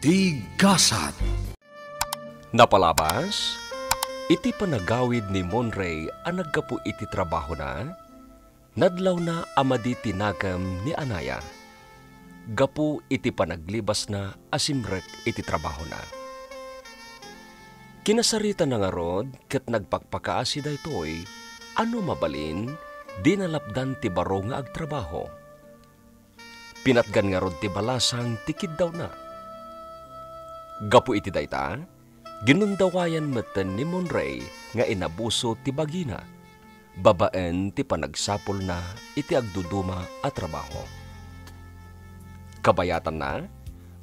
Tigasat. Napalabas, iti panagawid ni Monray ang naggapu iti trabaho na, nadlaw na amadi tinagam ni Anaya. Gapu iti panaglibas na asimrek iti trabaho na. Kinasarita na nga rod, ket nagpakpakaasi daytoy, ano mabalin, di nalapdan ti baro nga agtrabaho. Pinatgan nga rod ti balasang tikid daw na. Gapu iti dayta, ginundawayan meten ni Monray nga inabuso ti bagina, babaen ti panagsapol na iti agduduma a trabaho. Kabayatan na,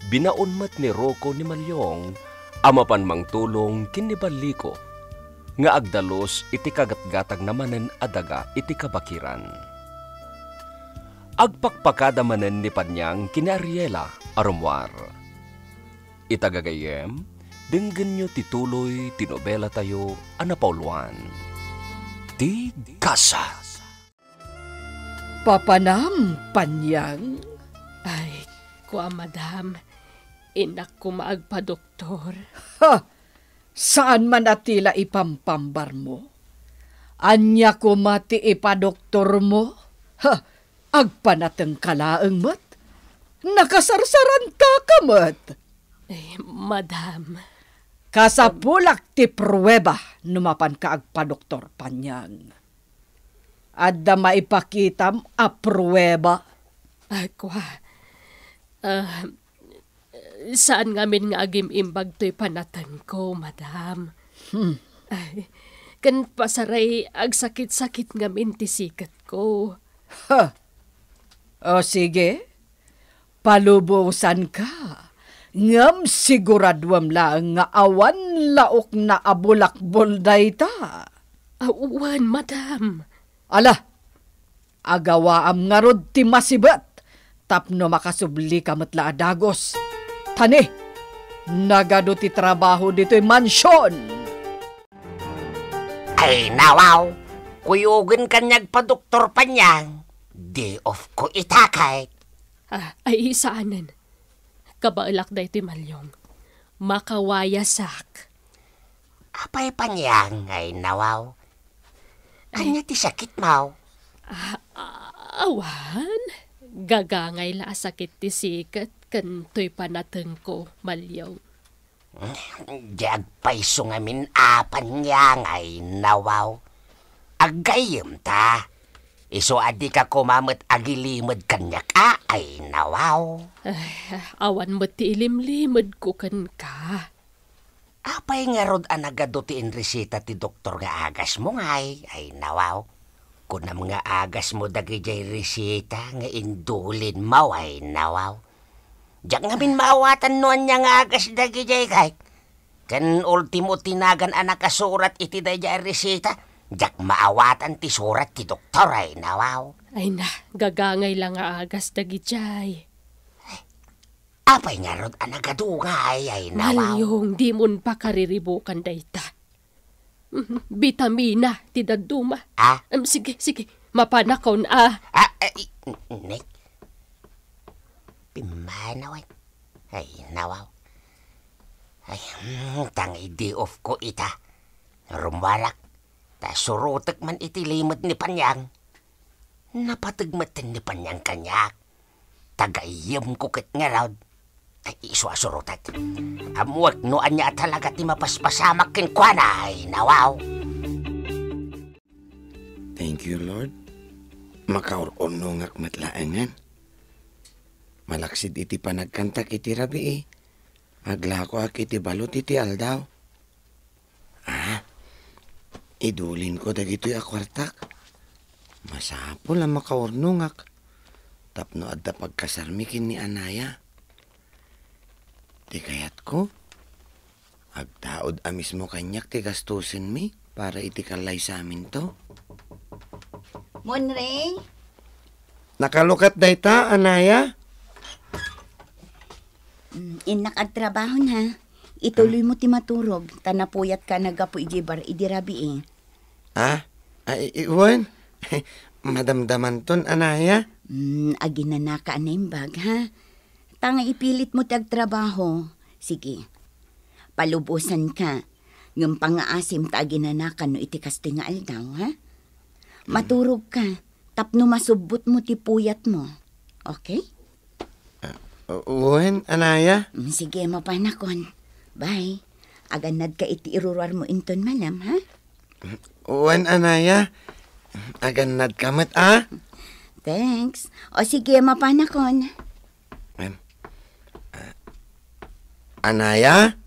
binaon met ni Rocco ni Malyong, amapan mangtulong kinibaliko, nga agdalos iti kagatgatag namanen adaga iti kabakiran. Agpakpakada manen ni Panyang kini Ariela arumwar. Itagagayem, denggen nyo tituloy tinobela tayo anapauluan. Tigasat. Papanam, Panyang. Ay, kuha madam, inak ko maagpa-doktor. Ha! Saan man atila ipampambar mo? Anya ko mati ipadoktor mo? Ha! Agpanateng kalaeng mat? Nakasarsaran ka kamat? Ay, madam. Kasapulak ti pruweba numapan ka agpa-doktor, Panyang. Adda maipakitam a pruweba. Ay, kuha. Saan ngamin nga agim imbag to'y panatan ko, madam? Ay, kan pasaray ag sakit-sakit ngamin ti sikat ko. Ha! O sige, palubusan ka. Ngam siguradwam lang nga awan laok na abulakbol dayta. Awan, madam. Ala, agawaam nga rod ti masibat. Tapno makasubli kamatla adagos. Tani, nagado ti trabaho dito'y mansyon. Ay, nawaw. Kuyugin kanyag pa Doktor Panyang. Day off ko itakay. Ay, isaanan. Kabaalak da ito'y Malyong. Makawayasak. Apay Panyang, ay nawaw. Anya ti sakit mo? Awan? Gagangay la sakit ti sikat kanto'y panateng ko, Malyong. Diag paiso ngamin Panyang, ay nawaw. Agayem ta. Iso adi ka kumamit agilimod kanyak ay nawaw. Awan mo ti ilimlimod ko kan ka. Apay nga rod anagado ti inresita ti doktor nga agas mo ngay, ay nawaw. Kunam nga agas mo dagi jay resita nga indulin mo, ay nawaw. Diyak ngamin maawatan noon niya nga agas dagi jay kay. Kan ultimo tinagan anak kasurat iti day jay resita, diyak maawatan ti surat ti doktor, ay nawaw. Ay na, gagangay lang nga agas dagi jay. Apay nga rod anagadungay, ay nawaw. Malyong, di mon pa kariribukan dayta. Vitamina, ti daduma. Sige, mapanakaw na. Nek. Pimanawan. Ay, nawaw. Ay, tangi di off ko ita. Rumwalak. Ta surutek man iti limot ni Panyang. Napatagmatan ni Panyang kanyak. Tagayam ko kit nga raw. Ay, isuasurutat. Amuak no anya talaga ti mapaspasamak kinkwana, ay nawaw. Thank you, Lord. Makaurunong ak matlaangan. Malaksid iti panagkantak iti rabi Aglako ak iti balot iti aldaw. Idulin ko dagito'y akwartak. Masapol ang makaurnungak. Tapno adda pagkasarmikin ni Anaya. Di kayat ko. Agtaod amis mo kanyak ti gastusin mi para iti kalay sa amin to. Monray? Nakalukat dayta, Anaya? Inak at trabaho na. Ituloy mo ti maturog. Tanapuyat ka nagapo ijibar idirabi Iwan? Madamdaman ton, Anaya? Aginanaka na imbag, ha? Tanga ipilit mo ti agtrabaho. Sige, palubusan ka. Ng pangaasim ta ginanakan no iti kastoy nga aldaw, ha? Maturog ka. Tapno masubot mo ti puyat mo. Okay? Uwan, Anaya? Sige, mapanakon. Bye. Aganad ka iti irurar mo inton malam, ha? Uwan, Anaya. Aganad kamat, ah? Thanks. O sige, mapanakon. Anaya?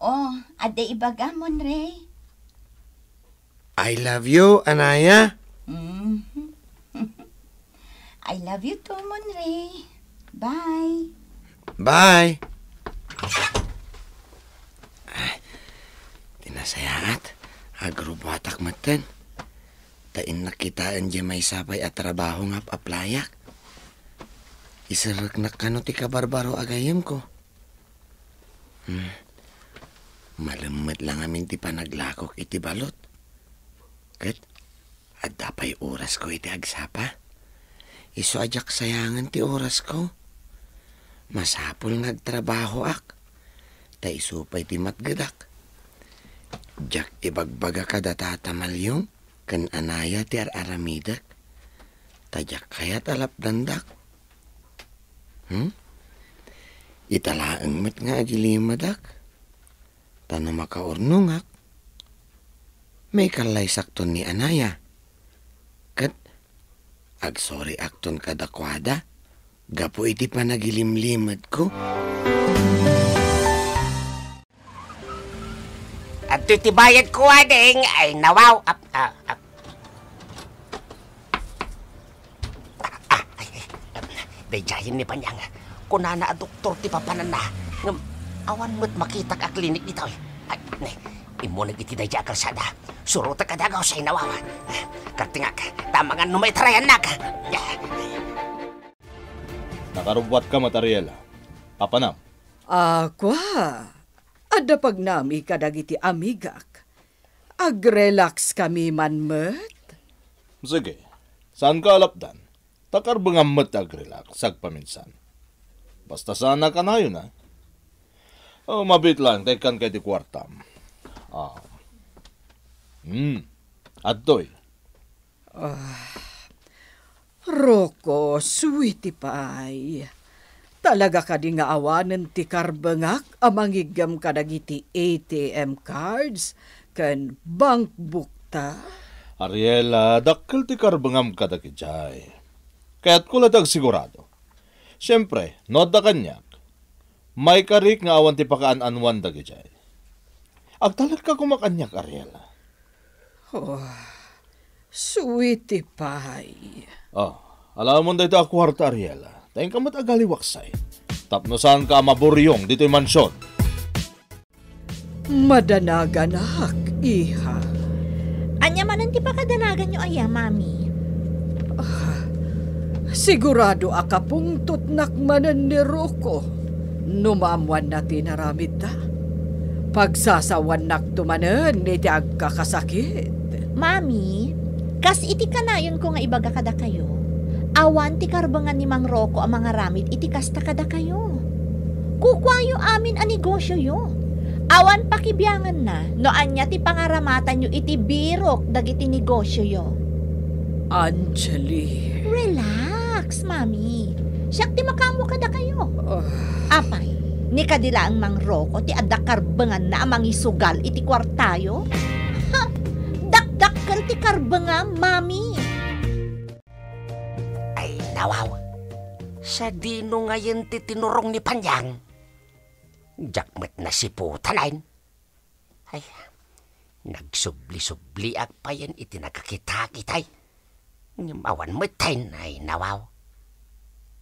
Oh, ade ibagamon, Ray. I love you, Anaya. I love you too, Monray. Bye. Bye. Ay, tinasayaat. Agrubatak maten. Tain nakitaan di may sabay at trabaho nga aplayak. Isarak na kano ti kabarbaro agayem ko. Malamad lang amin ti panaglakok iti balot. Kat, at dapay oras ko iti agsapa. Iso ajak sayangan ti oras ko. Masapol nagtrabaho ak. Ta isupay ti matgadak. Jak ibagbaga ka datatamalyong kan Anaya ti aramidak. Tajak kayat alap dandak. Italaang mat nga agilimadak. Tano makaurnungak. May kalay sakton ni Anaya. Kat, agsorry akton kadakwada. Gapo iti panagilimlimad ko. At titibayad ko ading ay nawaw. Dayayin ni Panyang. Kunana a doktor ti papanan na. Awan mo't makita ka klinik dito. Ay, imo nag-iti daya karsada. Suruta ka dagaw sa inawawa. Kartingak, tamangan no may trayan na ka. Nakarubwat ka, Matariela. Papanam. Kwa, ada pag nami kadagiti amigak. Agrelax kami man met. Sige, saan ka alapdan? Takar bangamot agrelax, sagpaminsan. Basta sana ka na yun, ha? Mabit lang, tekan kay di kwartam. Adtoy. Roko, sweetie pie. Talaga ka di nga awanan ti karbangak amangigam kadagiti ATM cards kan bank book ta. Ariela, dakkel ti karbangam ka dakijay. Kaya't kulatag sigurado. Siyempre, no da kanyak. May karik nga awan ti pakaan-anwan dakijay. Agtalag ka kumakanyak, Ariela. Sweetie pie. Alam mo dito ako kwarta, Ariela. Tayong kamat agaliwaksay. Tapno saan ka maburyong dito'y mansyon. Madanaganak, iha. Anya manan ti pakadanagan nyo aya, mami? Sigurado akapungtot nakmanan ni Roko. Numamwan na tinaramid ta. Pagsasawan naktumanan, iti agkakasakit. Mami, kas iti kanayon ko nga ibaga kada kayo. Awan ti karbangan ni Mang Roko ang mga ramid iti kasta kada kayo. Kukwayo amin ang negosyo yo. Awan pakibiyangan na, no anya ti pangaramatan nyo iti birok dagiti negosyo yo. Angeli. Relax, mami. Siyak ti makamo kada kayo. Apay, ni kadila ang Mang Roko ti adda karbangan na amang isugal iti kwartayo. Ha, dakdakkel ti karbangan, mami. Ay, nawaw. Sa dino ngayon ti tinurong ni Panyang. Jakmet na si putanain. Ay, nagsubli-subli pa yan iti nakakita-kitay. Awan mo tayo ay nawaw.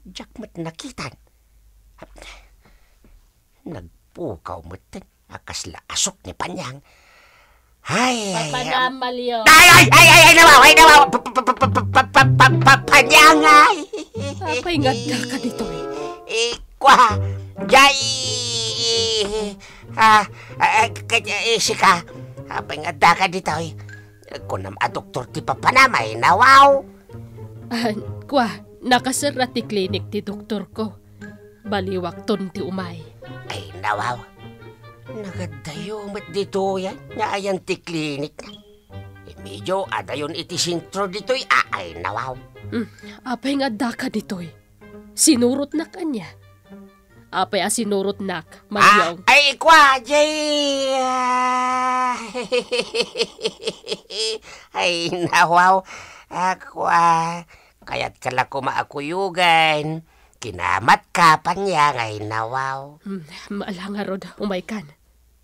Jakmet nakitan. Nagpukaw mo tayo. Akas laasok ni Panyang. Ay, Papanam, Malyo. ay, nawaw, Panyang, ay. Papaingad ka dito eh. Ikwa, jay, sika, pangada ka dito eh. Kunam a doktor ti papanamay, nawaw. Kwa, nakasara ti klinik ti doktor ko. baliwakton ti umay. Ay nawaw. Nagadayo mat dito yan. Naayan ti klinik na. Medyo adayon iti sintro dito'y ay nawaw. Apay nga daka ditoy. Sinurot na kanya. Apay sinurot nak, Malyong. Ay kwa, jay. Ay nawaw. Akwa. Kaya't kala ko maakuyugan. Kinamat ka pa niya ngay nawaw. Maala nga rod, umay kan.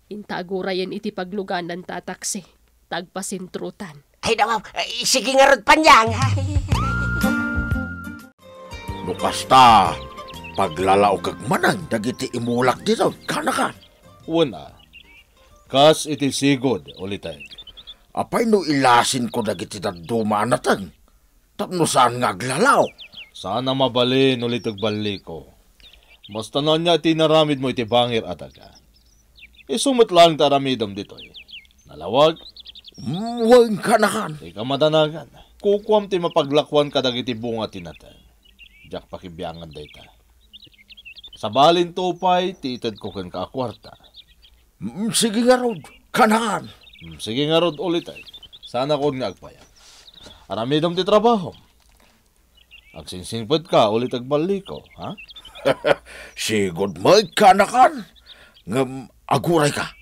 Intagura yan iti pagluganan tataksi. Tagpasintrutan. Ay nawaw, sige nga rod pa niya. Nukasta, paglalao kag manang dagiti imulak dito, kanakan. Una, kas iti sigod ulitay. Apay no ilasin ko dagiti dumanatan. Tapno saan nga aglalaw? Sana mabalin ulit agbali ko. Basta na niya tinaramid mo iti bangir ataga. Isumot lang taramidom ditoy. Nalawag, Huwag kanakan. di ka madanagan. Kukuam ti mapaglakwan ka dagiti bunga tinatan. Diyak pakibiyangan dayta. Sa balin tupay, tiitad ko ken ka akwarta. Sige nga rod, kanakan. Sige nga rod ulit ay. Sana ko nga agpaya. Aramidom ti trabaho. Agsinsingpad ka ulit agbali ko, ha? Sigod mo, kanakan. Ngam, aguray ka.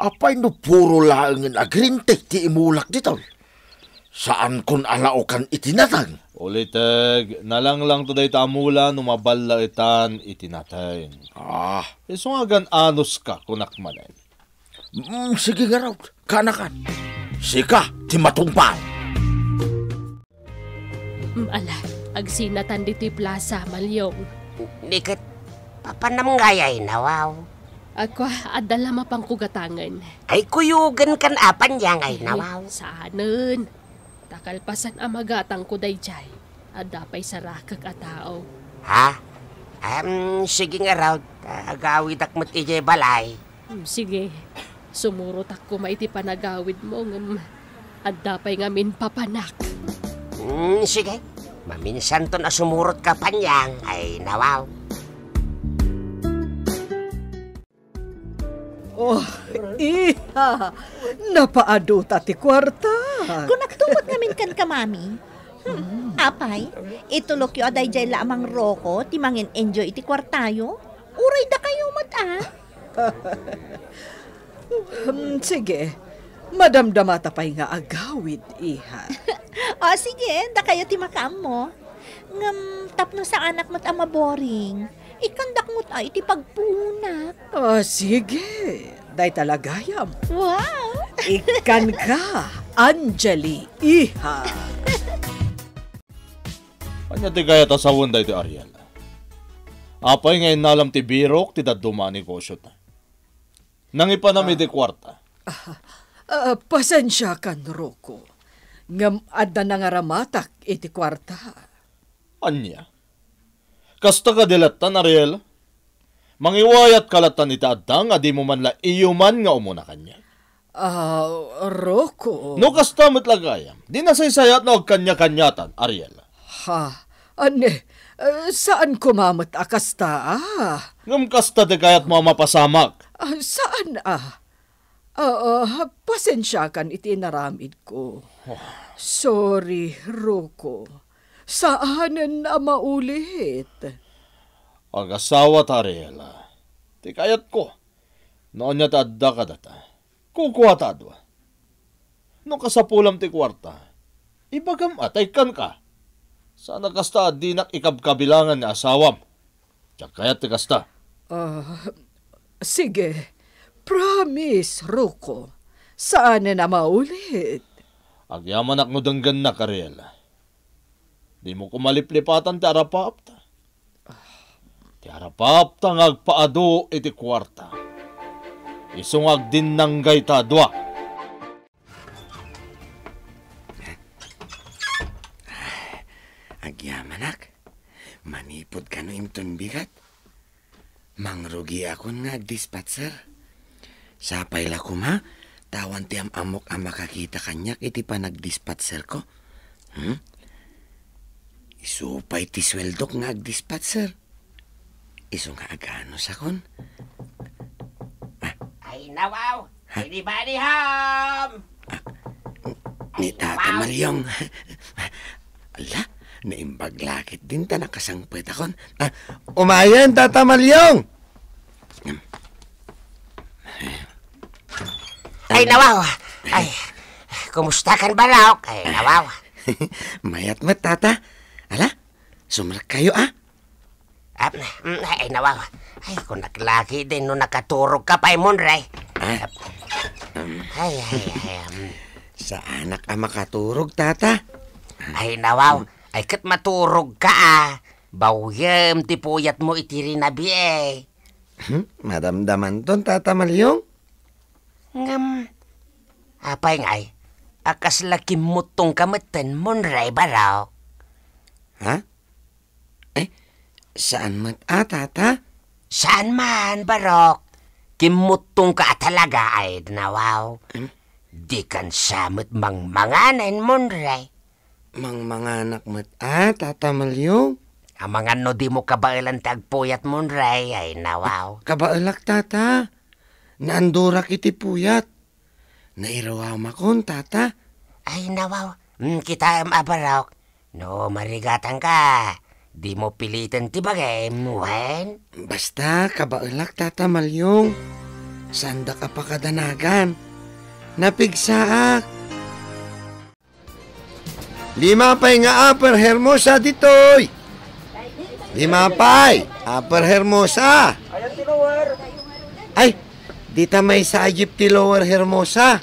Apay no puro laangin agrintek ti imulak dito. Saan kun alaokan itinatang? Ulitag, nalang to day tamula numaballa itan itinatay. Iso nga gan anos ka kunak manen. Sige nga raw, kanakan. Sika, ti matungpal. Ala, agsinatan dito'y plaza, Malyong. Nikat, papanamngayay nawaw. Ako, adala mapang kugatangan. Ay kuyugan kan apan yang ay nawaw. Saanen. Takalpasan amagatang ko day jay. Adapay sa rakag a tao. Ha? Sige nga raw, agawid ak mo't ijay balay. Sige, sumurot ako maiti panagawid mo ngam. Adapay ngamin papanak. Sige, maminsan to na sumurot ka panyang ay nawaw. Oh, iha! Napaado ti kwarta. Kung nagtumot namin kan ka, mami. Apay, itulok yu aday jay lamang roko, timangin enjoy iti kwartayo. Uray da kayo Sige, madamdamata pa'y nga agawid, iha. O sige, da kayo timakam mo. Ngam, tapno sa anak mo't ama boring. Ikandak mo't ay iti pagpunak. Sige, day talagayam. Wow! Ikan ka, Anjali, iha. Kanya ti kaya tasawon day ti Ariel. Apay ngayon nalam ti birok ti daduma negosyo ta. Nang ipanami ti kwarta. Pasensya kan, Roko. Ngam adda nangaramatak iti kwarta. Anya? Kasta ka dilatan, Ariel? Mangiwayat kalatan iti adda nga di mo man la iyuman nga umuna kanya. Roko. No kasta matlagayam, di nasaysayat na og kanya-kanyatan, Ariel. Ha? Ane, saan kumamot akasta? Ngam kasta di kayat mo mapasamak. Saan pasensya kan iti naramid ko. Sorry, Roko. Saanan na maulit? Agasawa ta, Ariel. Di kayat ko. Noon niya tadda ka data. Kukuha tadwa. No kasapulam ti kwarta. Ibagam atay kan ka. Sana kasta dinak ikabkabilangan ni asawam. Tiyak kayat ti kasta. Sige. Promise, Roko. Saan na maulit? Agyaman ak no denggan na, Ariel. Di mo kumaliplipatan ti arapapta. Ti arapapta ngagpaado iti kwarta. Isungag din nanggay tadwa. Agyamanak, manipod ka no imton bigat. Mangrugi ako nga dispatcher. Sapay la ko ma, tawan ti amok ang makakita kanyak iti pa nagdispatcher ko. Isupay ti sweldok nga agdispatcher. Iso nga agano sa kon. Ay, nawaw. Anybody home? Ni Tata Maryong. Ala, naimbag lakit din ta nakasangpet akon. Umayan, Tata Maryong! Ay, nawaw. Ay, kumusta kan Barok? Ay, nawaw. Mayat mo, Tata. Ala, sumarak kayo Ay, nawaw. Ay, kung naglaki din no nakaturog ka pa, Monray. Ay. Sa anak makaturog, Tata. Ay, nawaw. Ay, kat maturog ka Bawyem, ti puyat mo iti rinabi Madamdaman ton, Tata Malyong. Apay ngay. Akas laki mutong kameten Monray Barok. Ha? Saan man Tata? Saan man, Barok? Kimutong ka talaga ay nawaw. Di kan samot mangmanganan, Monray. Mangmanganak mat Tata Malyong. Ang mga no di mo kabailan tagpuyat, Monray, ay nawaw. Kabailak, Tata. Naandurak iti puyat. Nairawaw makon, Tata. Ay nawaw. Kita Barok. No, marigatan ka. Di mo pilitan ti bagay, Wen? Basta, kabailak, Tata Malyong. Sanda ka pa kadanagan. Napigsaak. 5 pay nga Upper Hermosa ditoy. 5 pay, Upper Hermosa. Ay, dita may sa Egypt ti Lower Hermosa.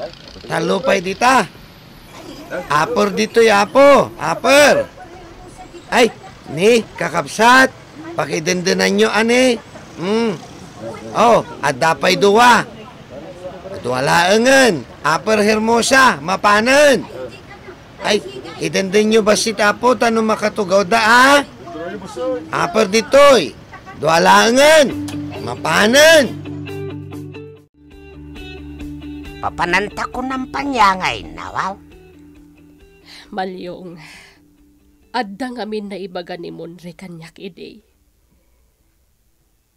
Talo pay dita. Upper ditoy, Upper. Ay, ni, kakapsat. Pakidendenan nyo, ane. Oh, at dapay duwa. At walaangan. Upper Hermosa, mapanan. Ay, idenden nyo ba si Tapo tanong makatugaw da, Upper ditoy. Walaangan. Mapanan. Papananta ko ng panyangay, nawaw. Malyong, adda ngamin na ibaga ni Monray kanyak ide.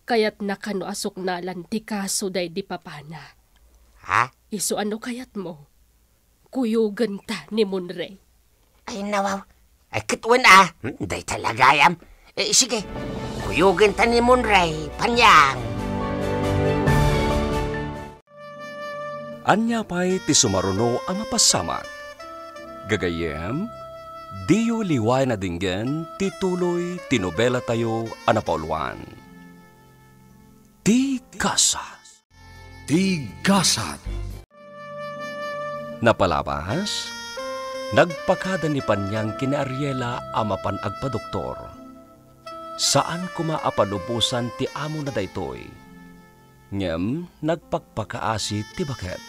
Kayat nakano asok nalan ti kaso day di papana. Ha? Iso ano kayat mo? Kuyugan ta ni Monray. Ay nawaw. Ay kitwan day talaga yam. Sige, kuyugan ta ni Monray, panyang. Anya pa'y ti sumaruno ang mapasamak. Gagayem, diyo liway na dinggen, tituloy, tinobela tayo, anapauluan. Tigasat. Napalabas, nagpakada ni Panyang kina Ariela amapan agpadoktor. Saan kumaapalubusan ti amo na daytoy? Ngem, nagpagpakaasi ti baket.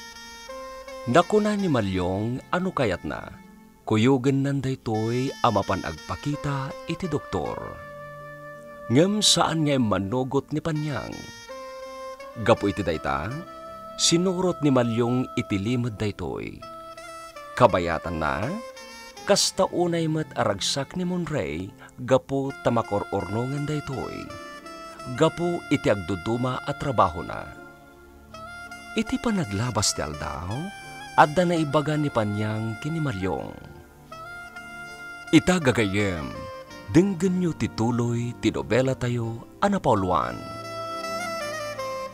Nakuna ni Malyong ano kayat na, kuyugan nandaytoy amapan agpakita iti doktor. Ngem saan nga manugot ni Panyang? Gapo iti dayta, sinurot ni Malyong iti limod daytoy. Kabayatan na, kasta unay met aragsak ni Monray, gapo tamakor-ornongan daytoy. Gapo iti agduduma at trabaho na. Iti panaglabas ti aldaw, adda na ibaga ni Panyang kini Malyong. Ita gagayem, dinggan nyo tituloy, tinobela tayo, anapauluan.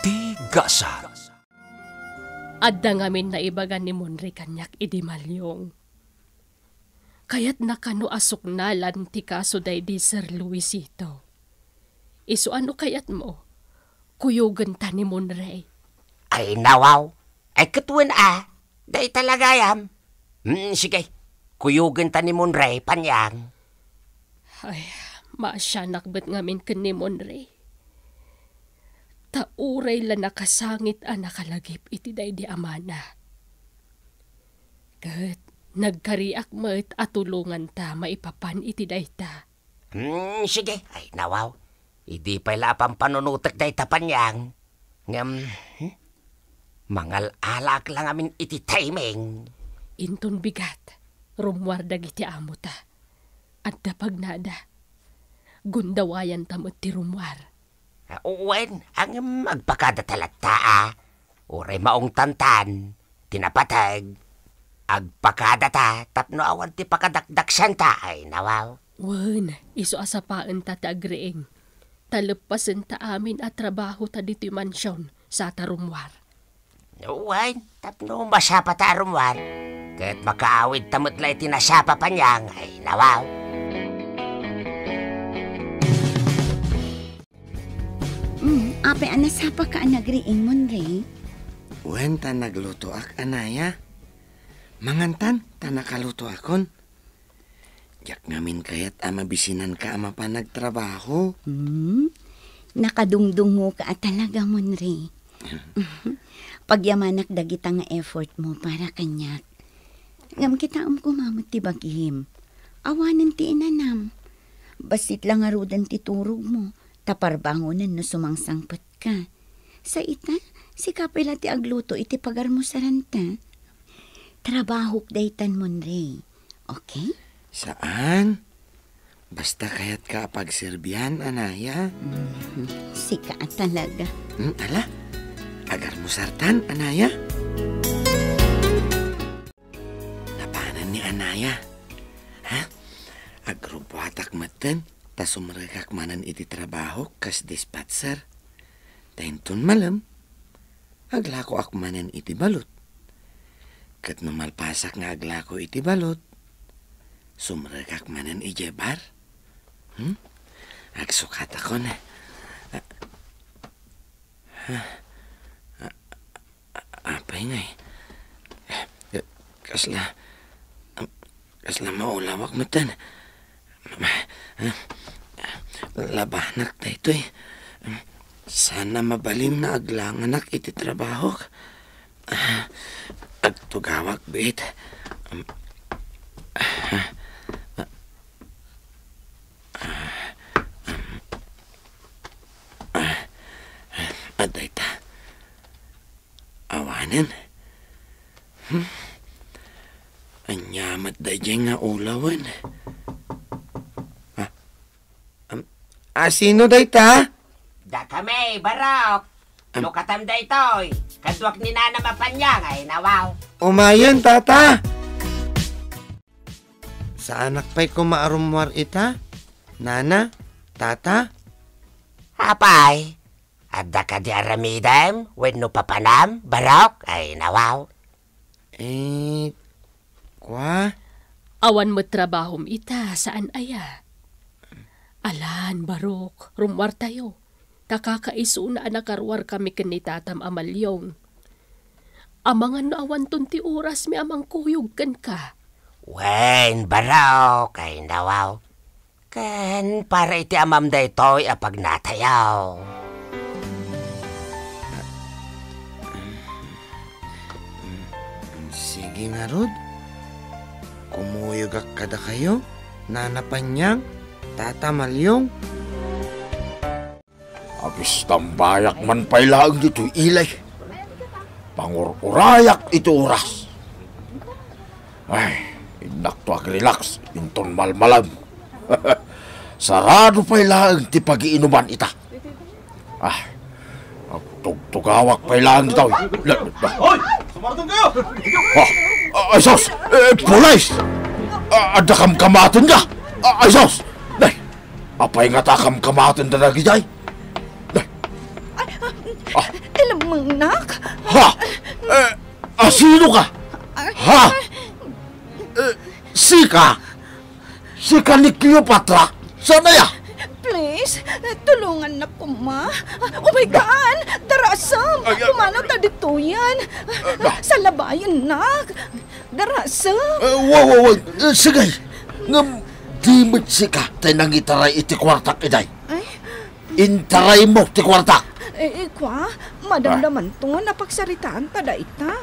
Tigasat. Adda ngamin na ibaga ni Monray kanyak idi Malyong. Kayat nakano asok nalan ti kaso day di Sir Luisito. Iso ano kayat mo? Kuyugan ta ni Monray. Ay nawaw. Ay kitwan day talaga yam. Sige, kuyugan ta ni Monray, panyang. Ay, maasyanak ba't ngamin ka ni Monray? Tauray la nakasangit nakalagip iti day di amana. Kat, nagkariak mo't atulungan ta maipapan iti day ta. Sige, ay nawaw. Idi pala pang panunutak day tapanyang. Mangal alak lang amin iti timing. Inton bigat, rumwardag iti amo ta. At dapag nada, gundawayan tamot ti rumwar. Uwen, ang magpakadatalata uray maong tantan, tinapatag. Agpakadata, tapno awan ti pakadakdaksan ta, ay nawaw. Wen, iso asapaan ta agreeng. Talepasen ta amin at trabaho ta dito'y mansyon sa tarumwar. Uwen, tapno masapa ta arumwar. Kahit makaawid tamutlay tinasapa pa niyang, ay nawaw. Ape anasapa ka nagriing Monre. Wen ta nagluto ak anaya. Mangantan ta nakaluto akon. Jak ngamin kayat ama bisinan ka ama pa nagtrabaho. Nakadungdungo ka at talaga Monre. Pagyamanak dagita nga effort mo para kanyak. Ngam kita kumamot ti bagihim. Awanan ti inanam. Basit lang arudan ti turog mo. Taparbangonan no sumangsangpot ka. Sa ita, si kapila ti agluto iti pagar mo sa ranta. Trabahok daytan Monre. Okay? Saan? Basta kayat ka pagserbihan, anaya. Sika talaga. Ala, agar mo sartan, anaya. Napanan ni anaya. Ha? Agrubuatak matan. Ta sumrekak manan iti trabaho kas dispatcher. Dahintun malam, aglako ak manan iti balot. Kat numalpasak nga aglako iti balot, sumrekak manan iti bar. Agsukat ako na. Apay nga eh. Kasla maulawak matan. Labanak na ito eh. Sana mabalim na aglanganak iti trabaho. Agtugawak bit. Aday ta. Awanan. Anyamat da dyan nga ulawan. Sino day ta? Da kami, barok. No katamda ito'y. Kadwak ni Nana Mapanyang, ay nawaw. Umayan, tata. Sa anak pa'y kumaarumwar ita? Nana? Tata? Apay. Adda ka di aramidam, when no papanam, barok, ay nawaw. Kwa? Awan mo trabahom ita, saan aya? Alan, Barok, rumwar tayo. Kakakaiso na anakarwar kami kanitatam amalyong. Amangan na awan ti oras mi amang kuyog kan ka. Wen, barok, ay nawaw. Kan para iti amam da ito'y apag natayaw. Sige nga, Rod. Kumuyog ak kada kayo. Nana Panyang, Tata Malyong. Abis tambayak man pailaang dito ilay. Pangururayak ito oras. Ay, inak to relax. Inton malmalam. Sarado pailaang ti pag-iinuman ita. Ah, tugtugawak pailaang ito. Hoy! Sumartong kayo! Ay, sos! Pulis! Ada kam-kamatin ka! Ay, sos! Day! Apay nga ta kam-kamatin na nagijay? Alam mo, nak? Ha? Sino ka? Ha? Sika? Sika ni Cleopatra? Sana ya? Please, tulungan na ko, ma. Oh my God! Darasam! Kumano ta dito yan? Sa labayan, nak. Darasam! Wow. Sige. Ngam, di mo sika tayo nang itaray iti kwartak iday. Intaray mo ti kwartak. Kwa, madamdaman to, napagsaritaan ta da ita.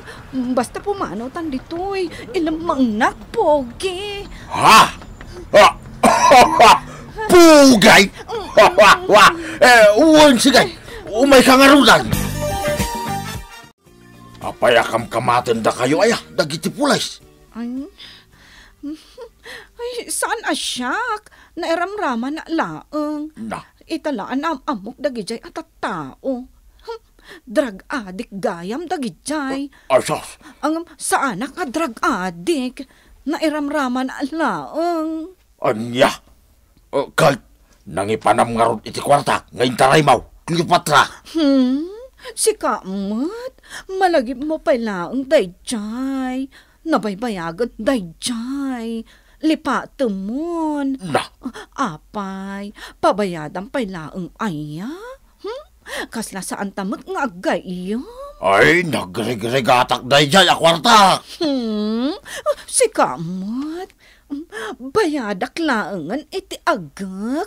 Basta pumanaw tan dito'y ilamang nakpogi. Ha? Pugay! Uwan sige, umay ka nga rudan. Apay akam kamaten da kayo aya, dagiti pulis. Ay, saan asyak? Nairamrama na laeng. Na. Italaan amok dagijay at tao. Drug addict gayam dagijay. Asas, Ang sa anak nga drug addict, nairamraman alaang. anya. Kahit nangipanam nga ron iti kwarta, ngayon taray mau, Cleopatra. Si Kamat, malagip mo pala ang dayjay. Nabaybayagan dayjay. Lipatemon. Na, Apay, pabayadan pala ang aya. Kasla saan tamot nga agay iyo? ay, nagregatak day jay a kwarta. Si Kamat, bayadak laangan iti agak.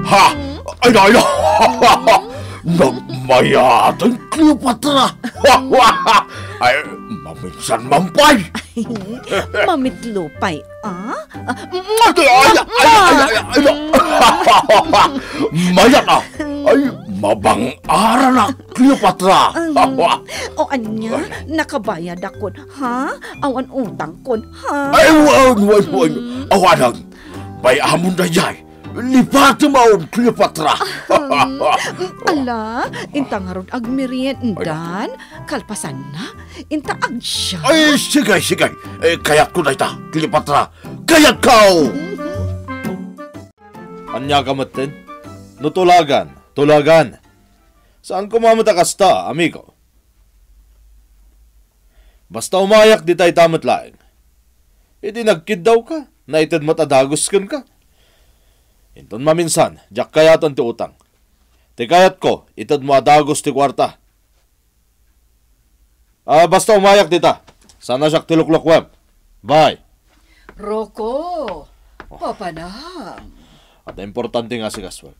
Ha! Ay, ay, nagmayatan, Cleopatra. Ay, maminsan mampay. Mamitlupay, ah? Mayat ah! Ay, mabang-ara na, Cleopatra! O anya, nakabayad akon, ha? Awan utang kon, ha? Ay, wan, awanag! May amon na jay! Lipat mo, Cleopatra! Ala, inta nga ron agmeriendan, kalpasan na, inta agsya. Ay, sige. Kayat ko na ita, Cleopatra! Kayat ka! Anya ka matin? Nutulagan. Saan kumamata kasta, amigo? Basta umayak di tayo tamat laing. Idi nagkid daw ka, na itad matadagos kan ka. Inton maminsan, jak kayatan ti utang. Ti kayat ko, itad mo adagos ti kwarta. Basta umayak di ta. Sana siyak tiluklok web. Bye. Roko, papanam. At importante nga si Gaswag.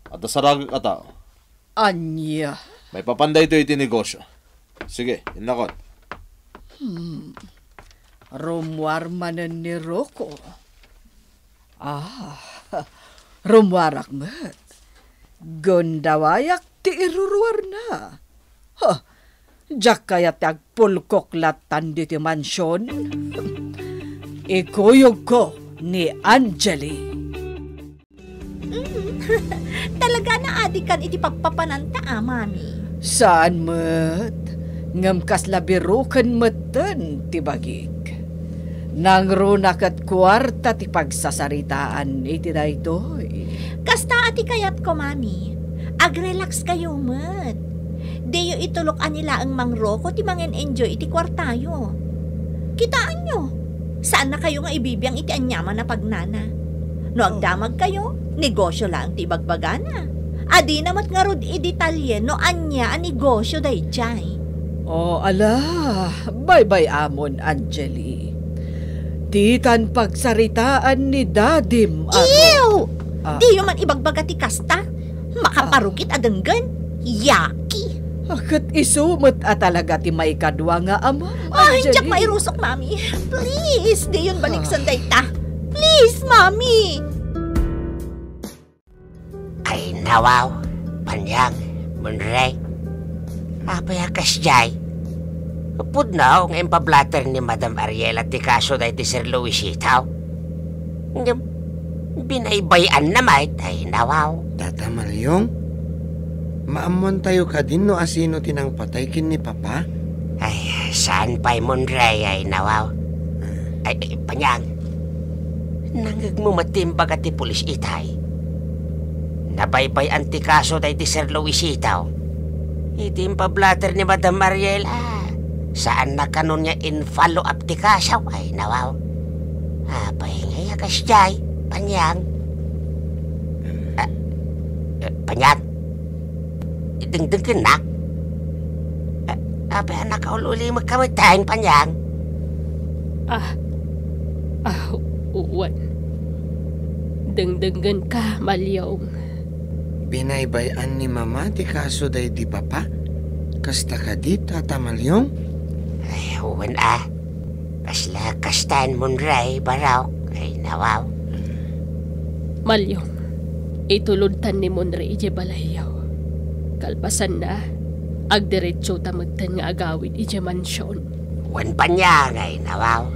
At nasarag ka tao. Anya. May papanday ito iti negosyo. Sige, inakot. Rumwar manan ni Roko. Rumwarak mat. Gondawayak ti iruruar na. Jak kaya ti agpulkok latan di ti mansyon. Ikuyog ko ni Angeli. Talaga na adikan iti pagpapananta, mami. Saan mat? Ngam kaslabirukan matan ti bagik. Nang runakat kwarta ti pagsasaritaan iti daytoy. Kasta ati kayat ko, mami. Agrelax kayo, mat. Deyo itulok nila ang mangroko ti mangen-enjoy iti kwartayo. Kitaan nyo. Saan na kayo nga ibibiyang iti anyaman na pagnana? No agdamag kayo, negosyo lang ti bagbagana. Adi namat nga rod i-detalye no anya ang negosyo day jay. Ala, bye-bye amon, Angeli. Titan pagsaritaan ni Dadim Ew! Di man ibagbaga ti kasta. Makaparukit adenggan. Yaki! Akat isumot talaga ti may kadwa nga ama, Ay, Angeli. jak mairusok, mami. Please, di yun baliksan day ta. Please, mami! Ay, nawaw, panyang, munray. Apayakas jay. Upod na ang empablatter ni Madam Ariela ti kaso dahi ti Sir Luisitaw. Binaybayan naman, ay nawaw. Tata Malyong, maamon tayo ka din no asino tinang patay kin ni Papa? Ay, saan pa'y munray, ay nawaw. Ay, panyang. Nangagmumatimbag at ti pulis itay. Nabaybay antikaso dahi ti Sir Luisitaw. Itimpablatter ni Madam Mariela. Saan na kanon niya in follow up ti kasaw? Ay nawaw. Pahinga yakas jay, panyang. Panyang. Idengdeng ka na. Apa anak kau uli magkamitain, panyang? Uwan. Dengdengan ka, Malyong. Binaybayan ni Mama ti kaso dahi di Papa? Kasta ka di, Tata Malyong? Ay, uwan Kasla kastan munray baraw. Ay nawaw. Malyong, ituluntan ni Monre ije balayaw. Kalpasan na, agdiretso tamagtan nga agawid ije mansyon. Uwan panyang, ay nawaw.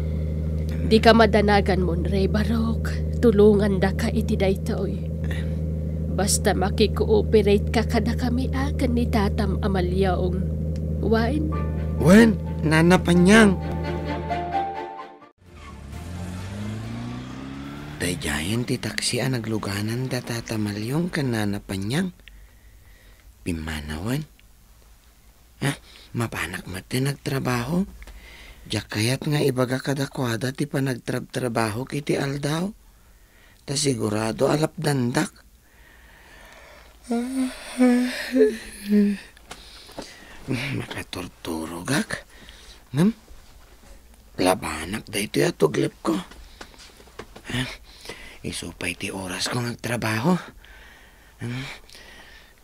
Di ka madanagan Monre barok, tulungan da ka iti daytoy. Basta makikooperate ka kada kami akan ni Tatam Amalyaong. Wan? Wen, Nana Panyang. Dayayan ti taksi ang nagluganan da tatamalyong kan Nana Panyang. Pimanawan. Mapanak mati nagtrabaho. Diyak kayat nga ibaga kadakwada ti pa nagtrabaho kiti aldaw. Ta sigurado alap dandak. Makaturturugak. Labanak da ito yatuglip ko. Isupay ti oras ko nagtrabaho.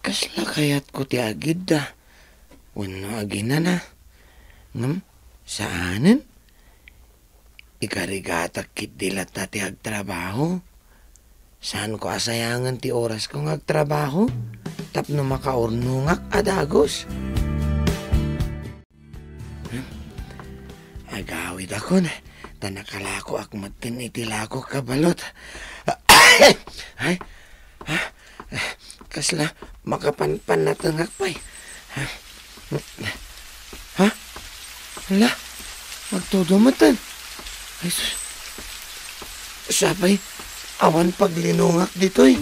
Kasla kayat ko ti agid da. Wano agina na. Saanin? Ikarigatak kit dilat na ti agtrabaho. Saan ko asayangan ti oras ko agtrabaho? Tapno makaurnungak adagos. Agawid ako na. Tanakalako akmatin itilako kabalot. Ay, kasla makapanpan na tangakpay. Hala, magtudumatan. Ay, sabay, awan paglinungak dito'y.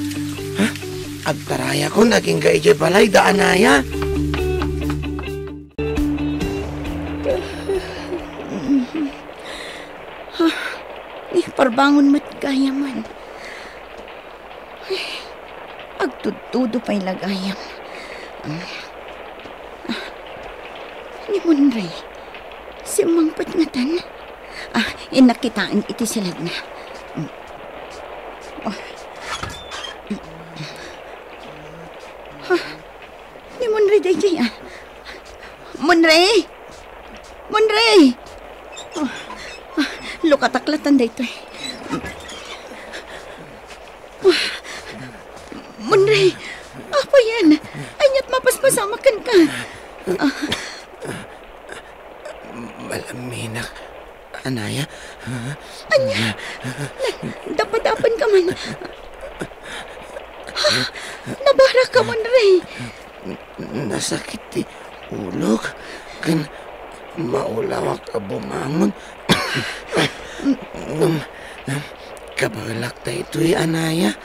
Agtaraya ko, naging gaijay balay, daanaya. Parbangon mat gaya man. Agtutudo pa'y lagayam. Ni Munray, si Mang Patngatan. Inakitaan iti silad na. Ni Munray dayjay Munray! Munray! Lukataklatan dayto. Munray, apa yan? Anyat mapaspasamakan ka. Malaminak, anaya. Anya, dapat-dapan ka man. Nabara ka, Munray. Nasakit ti ulog. Kan maulawak ka bumangon. Kabalak ta ito'y anaya.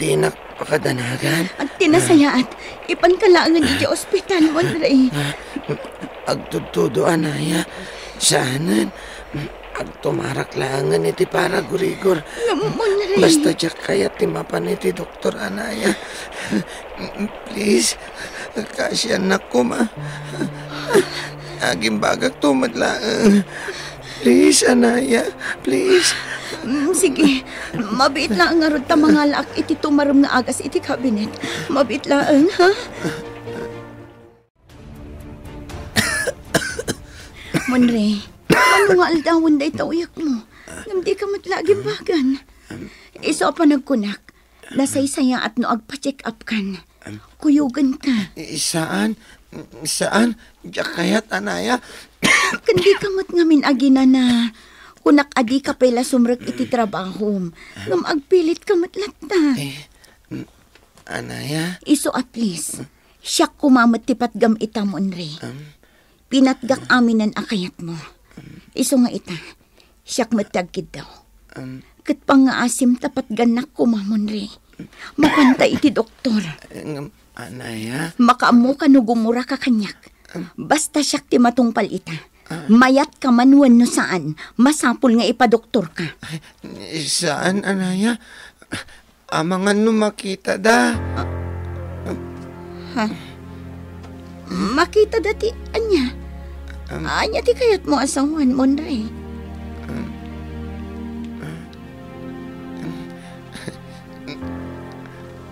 Di nakpakadanagan. At tinasayaat, ipankalaangan di ospital, Munray. Agtutudo anaya. Saanan. Agtumarak langan iti para gurigor. Munray. Basta diyak kaya timapan iti Doktor Anaya. Please, kasyan na ko ma. Aging bagag tumadlaan. Please, Anaya. Please. Sige, mabit lang nga rod ta mga laak iti tumarom nga agas iti kabinet. Mabit lang, ha? Munray, ano nga aldawon da itawiyak mo? Namdi ka matlaging bagan. Iso pa nagkunak. Nasaysaya at no agpa-check up kan. Kuyugan ka. Saan? Saan? Diyak kayat, Anaya. Kandi kamot ngamin agina na. Kunak adi ka pala sumrek iti trabaho. Ngam agpilit kamot latta. Anaya? Iso at least, siya kumamot tipat gam ita mo, Andre. Pinatgak aminan akayat mo. Iso nga ita, siyak matagkid daw. Kat pang nga asim tapat ganak kumamon, Andre. Makanta iti doktor. Anaya? Makaamu ka no gumura ka kanyak. Basta siyak ti matungpal ita. Mayat ka manuan no saan, masapul nga ipadoktor ka. Saan, Anaya? Amangan no makita da. Ha? Makita dati, anya. Anya ti kayat mo asawan, Monray.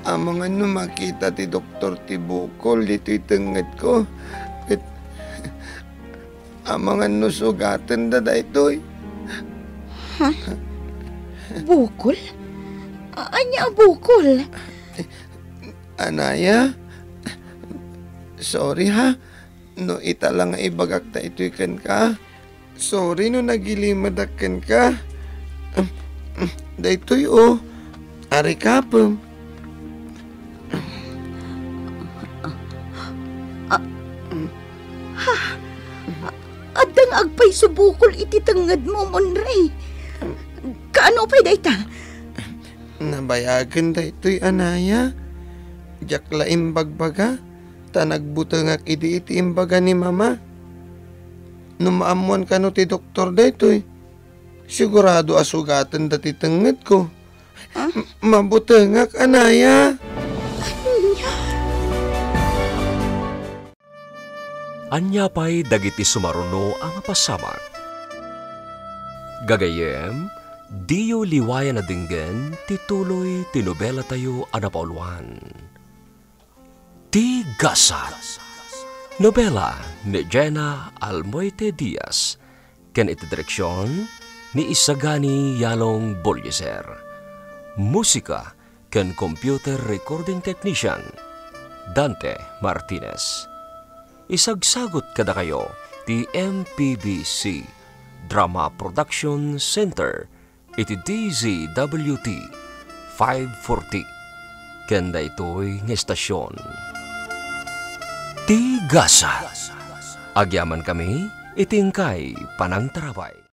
Amangan no makita ti Doktor Tibukol dito'y tengad ko. Amangan no sugatan da ito'y. Ha? Bukol? Anya bukol? Anaya? Sorry ha. No ita lang nga ibagak ta ito'y kan ka. Sorry no nagilimadakan ka. Da ito'y Ari kapam. Adang agpay subukol iti tangad mo, Monray. Kaano pa'y dayta? Nabayagan da ito'y anaya. Jak laim bagbaga. Ta nagbutangak iti imbaga ni mama. Numaamuan ka no ti doktor da ito'y. Sigurado asugatan dati tangad ko. Mabutangak, anaya. Anya pa'y dagiti sumaruno ang pasamak. Gagayem, diyo liwayan na dinggen, tituloy tinobela tayo anapauluan. Ti Gasat. Nobela ni Jenna Almoite Diaz. Ken iti direksyon ni Isagani Yalong Bolyeser. Musika ken computer recording technician Dante Martinez. Isagsagot kada kayo ti MPBC Drama Production Center iti DZWT 540 kenda ito'y ng estasyon. Ti Gasat. Agyaman kami itingkay panangtarabay.